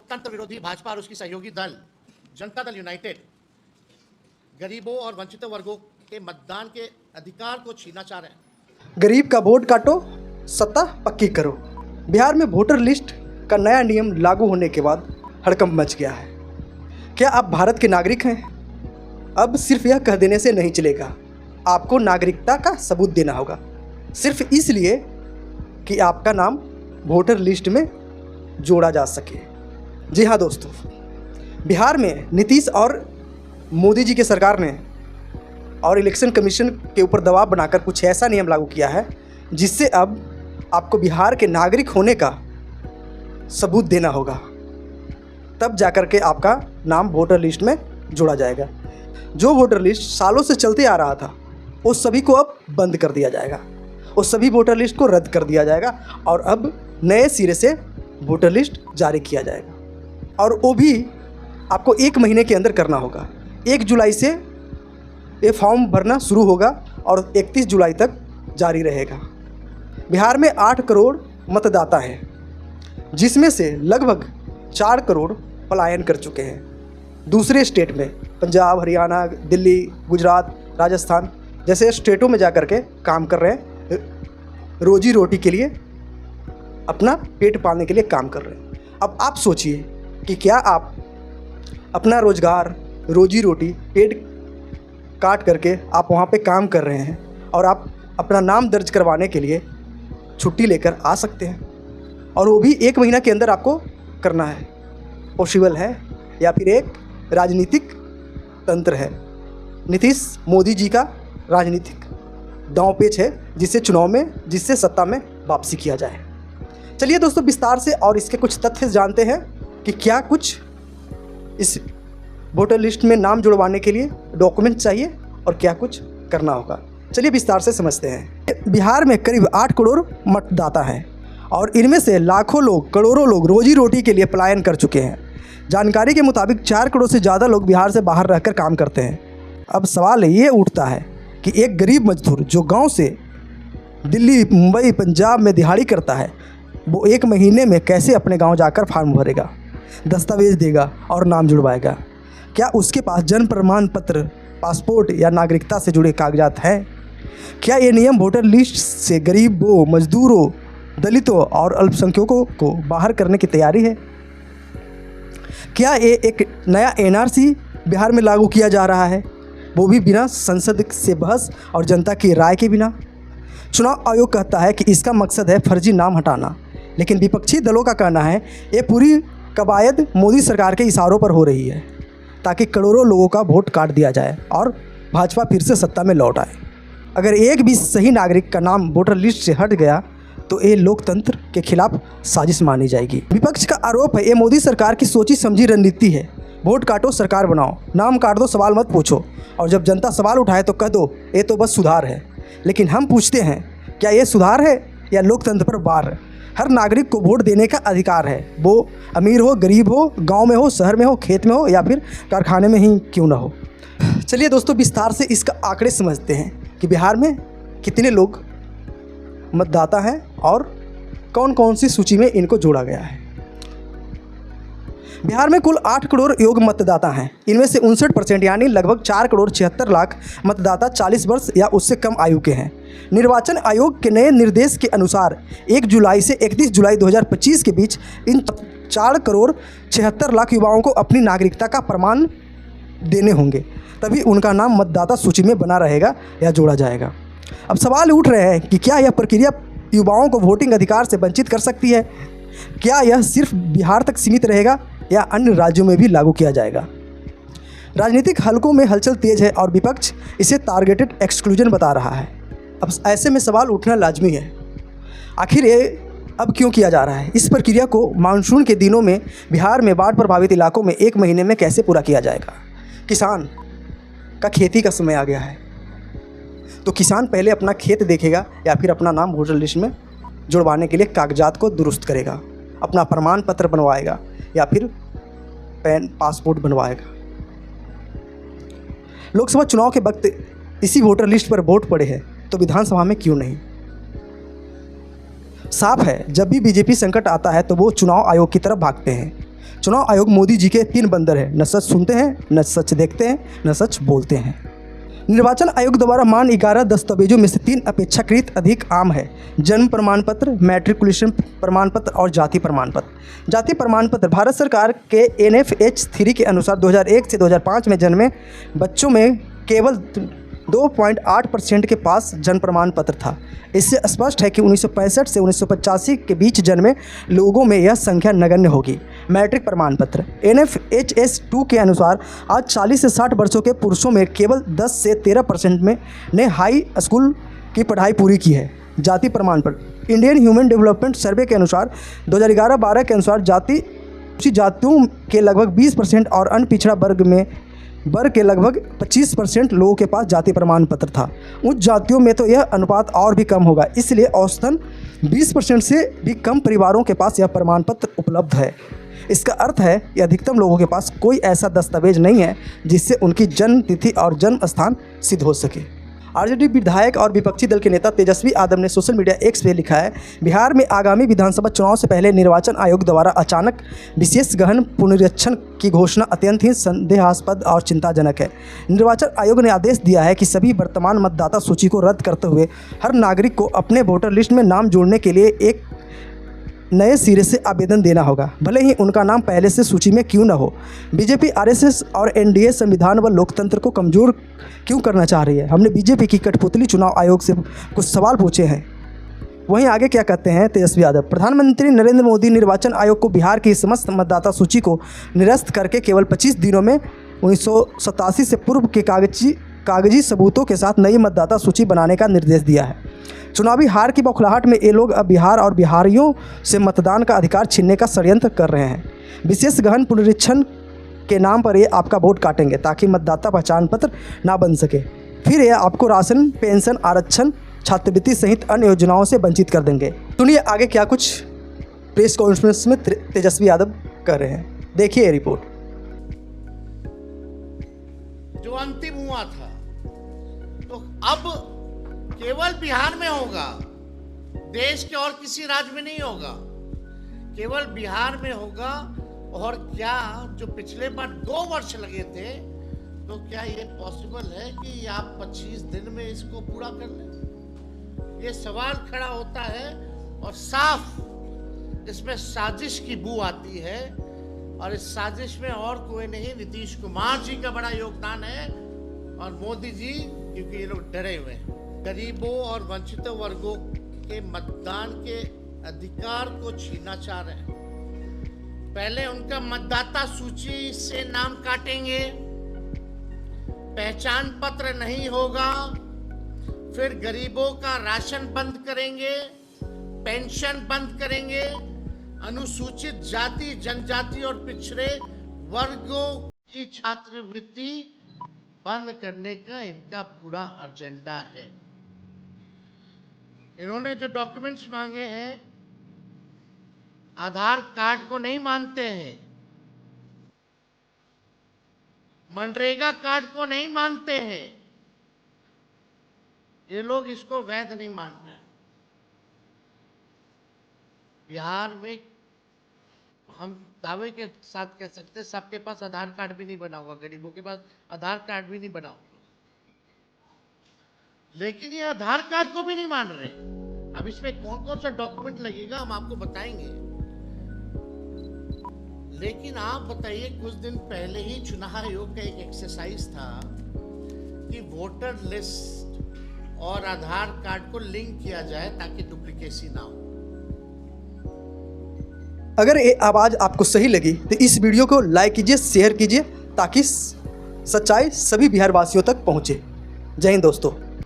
लोकतंत्र विरोधी भाजपा और उसकी सहयोगी दल जनता दल यूनाइटेड गरीबों और वंचित वर्गों के मतदान के अधिकार को छीनना चाह रहे हैं। गरीब का वोट काटो, सत्ता पक्की करो। बिहार में वोटर लिस्ट का नया नियम लागू होने के बाद हड़कंप मच गया है। क्या आप भारत के नागरिक हैं? अब सिर्फ यह कह देने से नहीं चलेगा, आपको नागरिकता का सबूत देना होगा, सिर्फ इसलिए कि आपका नाम वोटर लिस्ट में जोड़ा जा सके। जी हाँ दोस्तों, बिहार में नीतीश और मोदी जी की सरकार ने और इलेक्शन कमीशन के ऊपर दबाव बनाकर कुछ ऐसा नियम लागू किया है जिससे अब आपको बिहार के नागरिक होने का सबूत देना होगा, तब जाकर के आपका नाम वोटर लिस्ट में जोड़ा जाएगा। जो वोटर लिस्ट सालों से चलते आ रहा था उस सभी को अब बंद कर दिया जाएगा, उस सभी वोटर लिस्ट को रद्द कर दिया जाएगा और अब नए सिरे से वोटर लिस्ट जारी किया जाएगा। और वो भी आपको 1 महीने के अंदर करना होगा। 1 जुलाई से ये फॉर्म भरना शुरू होगा और 31 जुलाई तक जारी रहेगा। बिहार में 8 करोड़ मतदाता हैं, जिसमें से लगभग 4 करोड़ पलायन कर चुके हैं दूसरे स्टेट में, पंजाब, हरियाणा, दिल्ली, गुजरात, राजस्थान जैसे स्टेटों में जाकर के काम कर रहे हैं, रोजी रोटी के लिए, अपना पेट पालने के लिए काम कर रहे हैं। अब आप सोचिए कि क्या आप अपना रोजगार, रोजी रोटी, पेट काट करके आप वहाँ पे काम कर रहे हैं और आप अपना नाम दर्ज करवाने के लिए छुट्टी लेकर आ सकते हैं, और वो भी 1 महीना के अंदर आपको करना है। पॉसिबल है या फिर एक राजनीतिक तंत्र है, नीतीश मोदी जी का राजनीतिक दांव पेच है जिससे सत्ता में वापसी किया जाए। चलिए दोस्तों, विस्तार से और इसके कुछ तथ्य जानते हैं कि क्या कुछ इस वोटर लिस्ट में नाम जुड़वाने के लिए डॉक्यूमेंट चाहिए और क्या कुछ करना होगा। चलिए विस्तार से समझते हैं। बिहार में करीब 8 करोड़ मतदाता हैं और इनमें से लाखों लोग, करोड़ों लोग रोजी रोटी के लिए पलायन कर चुके हैं। जानकारी के मुताबिक 4 करोड़ से ज़्यादा लोग बिहार से बाहर रहकर काम करते हैं। अब सवाल ये उठता है कि एक गरीब मजदूर जो गांव से दिल्ली, मुंबई, पंजाब में दिहाड़ी करता है, वो 1 महीने में कैसे अपने गांव जाकर फॉर्म भरेगा, दस्तावेज देगा और नाम जुड़वाएगा? क्या उसके पास जन्म प्रमाण पत्र, पासपोर्ट या नागरिकता से जुड़े कागजात हैं? क्या ये नियम वोटर लिस्ट से गरीबों, मजदूरों, दलितों और अल्पसंख्यकों को बाहर करने की तैयारी है? क्या ये एक नया एनआरसी बिहार में लागू किया जा रहा है, वो भी बिना संसद से बहस और जनता की राय के बिना? चुनाव आयोग कहता है कि इसका मकसद है फर्जी नाम हटाना, लेकिन विपक्षी दलों का कहना है ये पूरी कवायद मोदी सरकार के इशारों पर हो रही है ताकि करोड़ों लोगों का वोट काट दिया जाए और भाजपा फिर से सत्ता में लौट आए। अगर एक भी सही नागरिक का नाम वोटर लिस्ट से हट गया तो ये लोकतंत्र के खिलाफ साजिश मानी जाएगी। विपक्ष का आरोप है ये मोदी सरकार की सोची समझी रणनीति है। वोट काटो, सरकार बनाओ, नाम काट दो, सवाल मत पूछो, और जब जनता सवाल उठाए तो कह दो ये तो बस सुधार है। लेकिन हम पूछते हैं, क्या ये सुधार है या लोकतंत्र पर वार? हर नागरिक को वोट देने का अधिकार है, वो अमीर हो, गरीब हो, गांव में हो, शहर में हो, खेत में हो या फिर कारखाने में ही क्यों ना हो। चलिए दोस्तों, विस्तार से इसका आंकड़े समझते हैं कि बिहार में कितने लोग मतदाता हैं और कौन कौन सी सूची में इनको जोड़ा गया है। बिहार में कुल 8 करोड़ योग्य मतदाता हैं। इनमें से 59% यानी लगभग 4 करोड़ 76 लाख मतदाता 40 वर्ष या उससे कम आयु के हैं। निर्वाचन आयोग के नए निर्देश के अनुसार 1 जुलाई से 31 जुलाई 2025 के बीच इन 4 करोड़ 76 लाख युवाओं को अपनी नागरिकता का प्रमाण देने होंगे, तभी उनका नाम मतदाता सूची में बना रहेगा या जोड़ा जाएगा। अब सवाल उठ रहे हैं कि क्या यह प्रक्रिया युवाओं को वोटिंग अधिकार से वंचित कर सकती है? क्या यह सिर्फ बिहार तक सीमित रहेगा या अन्य राज्यों में भी लागू किया जाएगा? राजनीतिक हलकों में हलचल तेज है और विपक्ष इसे टारगेटेड एक्सक्लूजन बता रहा है। अब ऐसे में सवाल उठना लाजमी है, आखिर ये अब क्यों किया जा रहा है? इस प्रक्रिया को मानसून के दिनों में बिहार में बाढ़ प्रभावित इलाकों में 1 महीने में कैसे पूरा किया जाएगा? किसान का खेती का समय आ गया है, तो किसान पहले अपना खेत देखेगा या फिर अपना नाम वोटर लिस्ट में जुड़वाने के लिए कागजात को दुरुस्त करेगा, अपना प्रमाण पत्र बनवाएगा या फिर पासपोर्ट बनवाएगा। लोकसभा चुनाव के वक्त इसी वोटर लिस्ट पर वोट पड़े हैं तो विधानसभा में क्यों नहीं? साफ है, जब भी बीजेपी संकट आता है तो वो चुनाव आयोग की तरफ भागते हैं। चुनाव आयोग मोदी जी के 3 बंदर हैं, न सच सुनते हैं, न सच देखते हैं, न सच बोलते हैं। निर्वाचन आयोग द्वारा मान 11 दस्तावेजों में से 3 अपेक्षाकृत अधिक आम है। जन्म प्रमाण पत्र, मैट्रिकुलेशन प्रमाण पत्र और जाति प्रमाण पत्र। जाति प्रमाण पत्र भारत सरकार के NFH 3 के अनुसार 2001 से 2005 में जन्मे बच्चों में केवल 2.8% के पास जन्म प्रमाण पत्र था। इससे स्पष्ट है कि 1965 से 1985 के बीच जन्मे लोगों में यह संख्या नगण्य होगी। मैट्रिक प्रमाण पत्र NFHS 2 के अनुसार आज 40 से 60 वर्षों के पुरुषों में केवल 10 से 13% में ने हाई स्कूल की पढ़ाई पूरी की है। जाति प्रमाण पत्र इंडियन ह्यूमन डेवलपमेंट सर्वे के अनुसार 2011-12 के अनुसार जातियों के लगभग 20% और अन्य पिछड़ा वर्ग के लगभग 25% लोगों के पास जाति प्रमाण पत्र था। उच्च जातियों में तो यह अनुपात और भी कम होगा, इसलिए औसतन 20% से भी कम परिवारों के पास यह प्रमाण पत्र उपलब्ध है। इसका अर्थ है कि अधिकतम लोगों के पास कोई ऐसा दस्तावेज नहीं है जिससे उनकी जन्म तिथि और जन्म स्थान सिद्ध हो सके। आरजेडी विधायक और विपक्षी दल के नेता तेजस्वी यादव ने सोशल मीडिया X पे लिखा है, बिहार में आगामी विधानसभा चुनाव से पहले निर्वाचन आयोग द्वारा अचानक विशेष गहन पुनरीक्षण की घोषणा अत्यंत ही संदेहास्पद और चिंताजनक है। निर्वाचन आयोग ने आदेश दिया है कि सभी वर्तमान मतदाता सूची को रद्द करते हुए हर नागरिक को अपने वोटर लिस्ट में नाम जोड़ने के लिए एक नए सिरे से आवेदन देना होगा, भले ही उनका नाम पहले से सूची में क्यों न हो। बीजेपी, RSS और NDA संविधान व लोकतंत्र को कमज़ोर क्यों करना चाह रही है? हमने बीजेपी की कठपुतली चुनाव आयोग से कुछ सवाल पूछे हैं। वहीं आगे क्या कहते हैं तेजस्वी यादव, प्रधानमंत्री नरेंद्र मोदी निर्वाचन आयोग को बिहार की समस्त मतदाता सूची को निरस्त करके केवल 25 दिनों में 1987 से पूर्व के कागजी सबूतों के साथ नई मतदाता सूची बनाने का निर्देश दिया है। चुनावी हार की बौखलाहट में ये लोग अब बिहार और बिहारियों से मतदान का अधिकार छीनने का षड्यंत्र कर रहे हैं। विशेष गहन पुनरीक्षण के नाम पर ये आपका वोट काटेंगे ताकि मतदाता पहचान पत्र ना बन सके। फिर ये आपको राशन, पेंशन, आरक्षण, छात्रवृत्ति सहित अन्य योजनाओं से वंचित कर देंगे। सुनिए आगे क्या कुछ प्रेस कॉन्फ्रेंस में तेजस्वी यादव कर रहे हैं, देखिए ये रिपोर्ट। जो अंतिम हुआ था तो अब केवल बिहार में होगा, देश के और किसी राज्य में नहीं होगा, केवल बिहार में होगा। और क्या जो पिछले बार 2 वर्ष लगे थे, तो क्या ये पॉसिबल है कि आप 25 दिन में इसको पूरा कर लें? ये सवाल खड़ा होता है और साफ इसमें साजिश की बू आती है। और इस साजिश में और कोई नहीं, नीतीश कुमार जी का बड़ा योगदान है और मोदी जी, क्योंकि ये लोग डरे हुए हैं। गरीबों और वंचित वर्गों के मतदान के अधिकार को छीनना चाह रहे हैं। पहले उनका मतदाता सूची से नाम काटेंगे, पहचान पत्र नहीं होगा, फिर गरीबों का राशन बंद करेंगे, पेंशन बंद करेंगे, अनुसूचित जाति, जनजाति और पिछड़े वर्गों की छात्रवृत्ति बंद करने का इनका पूरा एजेंडा है। इन्होंने जो डॉक्यूमेंट्स मांगे हैं, आधार कार्ड को नहीं मानते हैं, मनरेगा कार्ड को नहीं मानते हैं, ये लोग इसको वैध नहीं मान रहे। बिहार में हम दावे के साथ कह सकते हैं सबके पास आधार कार्ड भी नहीं बना होगा, गरीबों के पास आधार कार्ड भी नहीं बना होगा, लेकिन ये आधार कार्ड को भी नहीं मान रहे। अब इसमें कौन कौन सा डॉक्यूमेंट लगेगा हम आपको बताएंगे, लेकिन आप बताइए, कुछ दिन पहले ही चुनाव आयोग का एक एक्सरसाइज था कि वोटर लिस्ट और आधार कार्ड को लिंक किया जाए ताकि डुप्लीकेसी ना हो। अगर ये आवाज़ आपको सही लगी तो इस वीडियो को लाइक कीजिए, शेयर कीजिए ताकि सच्चाई सभी बिहार वासियों तक पहुँचे। जय हिंद दोस्तों।